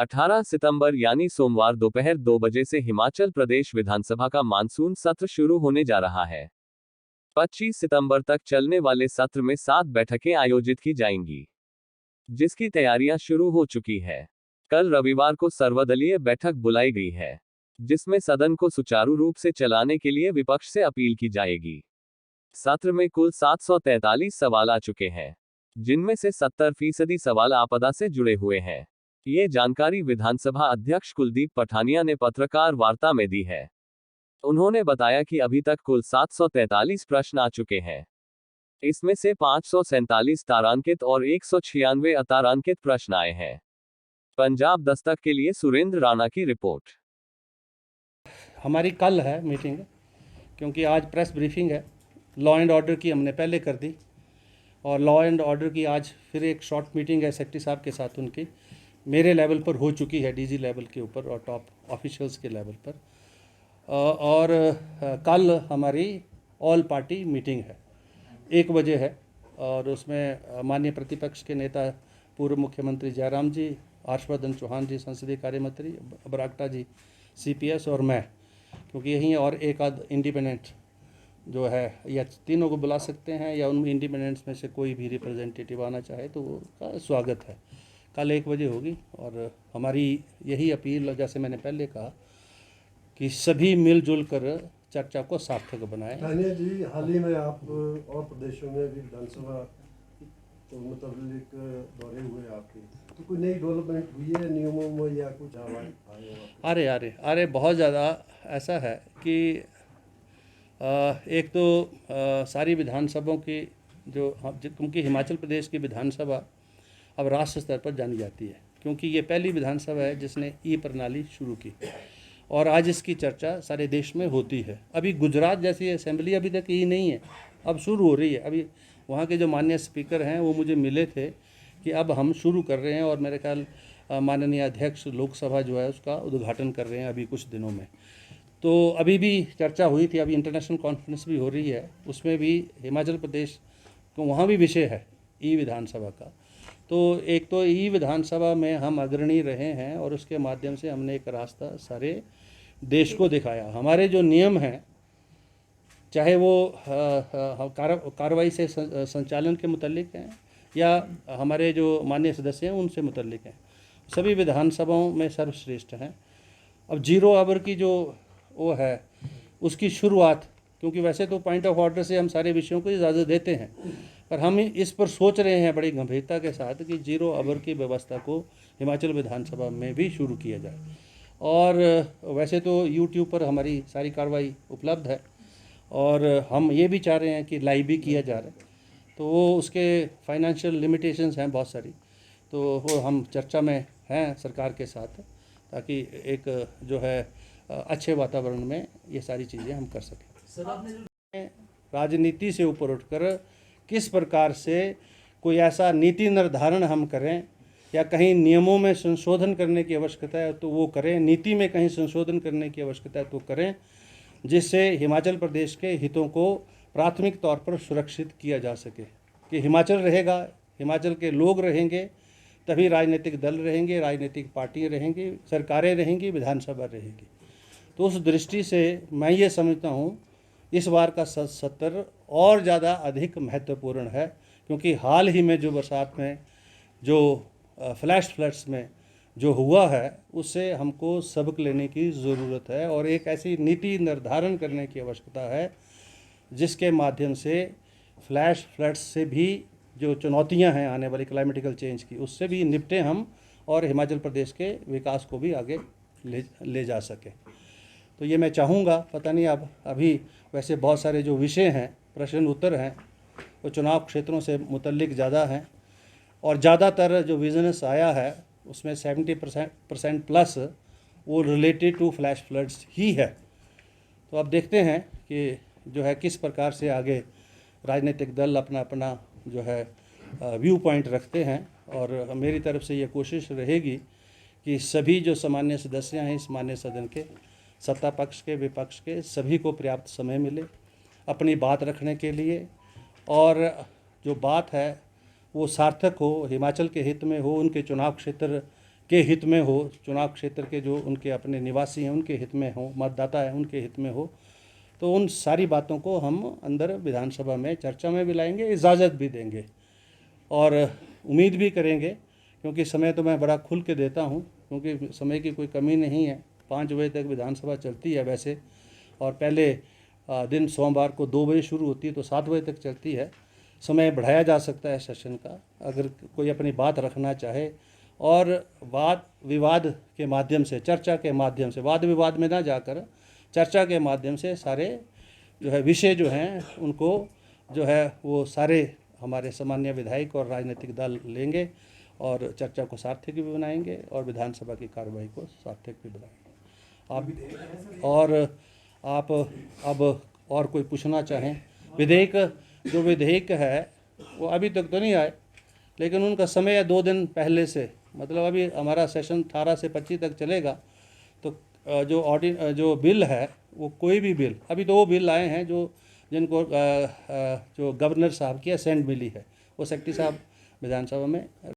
18 सितंबर यानी सोमवार दोपहर 2 बजे से हिमाचल प्रदेश विधानसभा का मानसून सत्र शुरू होने जा रहा है। 25 सितंबर तक चलने वाले सत्र में 7 बैठकें आयोजित की जाएंगी, जिसकी तैयारियां शुरू हो चुकी है। कल रविवार को सर्वदलीय बैठक बुलाई गई है, जिसमें सदन को सुचारू रूप से चलाने के लिए विपक्ष से अपील की जाएगी। सत्र में कुल 743 सवाल आ चुके हैं, जिनमें से 70% सवाल आपदा से जुड़े हुए हैं। ये जानकारी विधानसभा अध्यक्ष कुलदीप पठानिया ने पत्रकार वार्ता में दी है। उन्होंने बताया कि अभी तक कुल 743 प्रश्न आ चुके हैं। इसमें से 547 तारांकित और 196 अतारांकित प्रश्न आए हैं। पंजाब दस्तक के लिए सुरेंद्र राणा की रिपोर्ट। हमारी कल है मीटिंग, क्योंकि आज प्रेस ब्रीफिंग है। लॉ एंड ऑर्डर की हमने पहले कर दी, और लॉ एंड ऑर्डर की आज फिर एक शॉर्ट मीटिंग है सेक्रेटरी साहब के साथ। उनकी मेरे लेवल पर हो चुकी है, डीजी लेवल के ऊपर और टॉप ऑफिशियल्स के लेवल पर। और कल हमारी ऑल पार्टी मीटिंग है, 1 बजे है, और उसमें माननीय प्रतिपक्ष के नेता पूर्व मुख्यमंत्री जयराम जी, हर्षवर्धन चौहान जी संसदीय कार्य मंत्री, बरागटा जी CPS, और मैं, क्योंकि यही और एक आध इंडिपेंडेंट जो है, या तीनों को बुला सकते हैं, या उन इंडिपेंडेंट्स में से कोई भी रिप्रेजेंटेटिव आना चाहे तो उसका स्वागत है। कल 1 बजे होगी, और हमारी यही अपील, जैसे मैंने पहले कहा, कि सभी मिलजुल कर चर्चा को सार्थक बनाएं। तानिया जी, हाल ही में आप और प्रदेशों में भी विधानसभा तो मुताबिक दौरे हुए आपके, तो कोई नई डेवलपमेंट हुई है नियमों में या कुछ आए? अरे बहुत ज़्यादा ऐसा है कि एक तो सारी विधानसभाओं की क्योंकि हिमाचल प्रदेश की विधानसभा अब राष्ट्र स्तर पर जानी जाती है, क्योंकि ये पहली विधानसभा है जिसने प्रणाली शुरू की, और आज इसकी चर्चा सारे देश में होती है। अभी गुजरात जैसी असेंबली अभी तक नहीं है, अब शुरू हो रही है। अभी वहाँ के जो माननीय स्पीकर हैं वो मुझे मिले थे कि अब हम शुरू कर रहे हैं, और मेरे ख्याल माननीय अध्यक्ष लोकसभा जो है उसका उद्घाटन कर रहे हैं अभी कुछ दिनों में। तो अभी भी चर्चा हुई थी, अभी इंटरनेशनल कॉन्फ्रेंस भी हो रही है, उसमें भी हिमाचल प्रदेश को वहाँ भी विषय है विधानसभा का। तो एक तो विधानसभा में हम अग्रणी रहे हैं, और उसके माध्यम से हमने एक रास्ता सारे देश को दिखाया। हमारे जो नियम हैं, चाहे वो कार्रवाई से संचालन के मुतल्लिक हैं या हमारे जो माननीय सदस्य हैं उनसे मुतल्लिक हैं, सभी विधानसभाओं में सर्वश्रेष्ठ हैं। अब 0 आवर की जो वो है उसकी शुरुआत, क्योंकि वैसे तो पॉइंट ऑफ ऑर्डर से हम सारे विषयों को इजाज़त देते हैं, पर हम इस पर सोच रहे हैं बड़ी गंभीरता के साथ कि 0 आवर की व्यवस्था को हिमाचल विधानसभा में भी शुरू किया जाए। और वैसे तो YouTube पर हमारी सारी कार्रवाई उपलब्ध है, और हम ये भी चाह रहे हैं कि लाइव भी किया जा रहा है, तो वो उसके फाइनेंशियल लिमिटेशंस हैं बहुत सारी, तो वो हम चर्चा में हैं सरकार के साथ, ताकि एक जो है अच्छे वातावरण में ये सारी चीज़ें हम कर सकें। राजनीति से ऊपर उठकर किस प्रकार से कोई ऐसा नीति निर्धारण हम करें, या कहीं नियमों में संशोधन करने की आवश्यकता है तो वो करें, नीति में कहीं संशोधन करने की आवश्यकता है तो करें, जिससे हिमाचल प्रदेश के हितों को प्राथमिक तौर पर सुरक्षित किया जा सके। कि हिमाचल रहेगा, हिमाचल के लोग रहेंगे, तभी राजनीतिक दल रहेंगे, राजनीतिक पार्टियाँ रहेंगी, सरकारें रहेंगी, विधानसभा रहेगी। तो उस दृष्टि से मैं ये समझता हूँ इस बार का सत्र और ज़्यादा अधिक महत्वपूर्ण है, क्योंकि हाल ही में जो बरसात में जो फ्लैश फ्लड्स में जो हुआ है उससे हमको सबक लेने की ज़रूरत है, और एक ऐसी नीति निर्धारण करने की आवश्यकता है जिसके माध्यम से फ्लैश फ्लड्स से भी जो चुनौतियां हैं आने वाली क्लाइमेटिकल चेंज की, उससे भी निपटें हम, और हिमाचल प्रदेश के विकास को भी आगे ले जा सकें। तो ये मैं चाहूँगा, पता नहीं अब अभी वैसे बहुत सारे जो विषय हैं, प्रश्न उत्तर हैं, वो चुनाव क्षेत्रों से मुतल्लिक ज़्यादा हैं, और ज़्यादातर जो विजनेस आया है उसमें 70% प्लस वो रिलेटेड टू फ्लैश फ्लड्स ही है। तो अब देखते हैं कि जो है किस प्रकार से आगे राजनीतिक दल अपना अपना जो है व्यू पॉइंट रखते हैं, और मेरी तरफ से ये कोशिश रहेगी कि सभी जो सामान्य सदस्य हैं इस मान्य सदन के, सत्ता पक्ष के विपक्ष के, सभी को पर्याप्त समय मिले अपनी बात रखने के लिए, और जो बात है वो सार्थक हो, हिमाचल के हित में हो, उनके चुनाव क्षेत्र के हित में हो, चुनाव क्षेत्र के जो उनके अपने निवासी हैं उनके हित में हो, मतदाता हैं उनके हित में हो, तो उन सारी बातों को हम अंदर विधानसभा में चर्चा में भी लाएंगे, इजाज़त भी देंगे और उम्मीद भी करेंगे, क्योंकि समय तो मैं बड़ा खुल के देता हूँ, क्योंकि समय की कोई कमी नहीं है। 5 बजे तक विधानसभा चलती है वैसे, और पहले दिन सोमवार को 2 बजे शुरू होती है तो 7 बजे तक चलती है। समय बढ़ाया जा सकता है सेशन का, अगर कोई अपनी बात रखना चाहे, और वाद विवाद के माध्यम से, चर्चा के माध्यम से, वाद विवाद में ना जाकर चर्चा के माध्यम से सारे जो है विषय जो हैं उनको जो है वो सारे हमारे सामान्य विधायक और राजनीतिक दल लेंगे और चर्चा को सार्थक भी बनाएंगे और विधानसभा की कार्रवाई को सार्थक भी बनाएंगे। आप अब और कोई पूछना चाहें? जो विधेयक है वो अभी तक तो नहीं आए, लेकिन उनका समय है 2 दिन पहले से, मतलब अभी हमारा सेशन 18 से 25 तक चलेगा। तो जो बिल है वो कोई भी बिल, अभी तो वो बिल आए हैं जिनको जो गवर्नर साहब की असेंट मिली है, वो सेक्रेटरी साहब विधानसभा में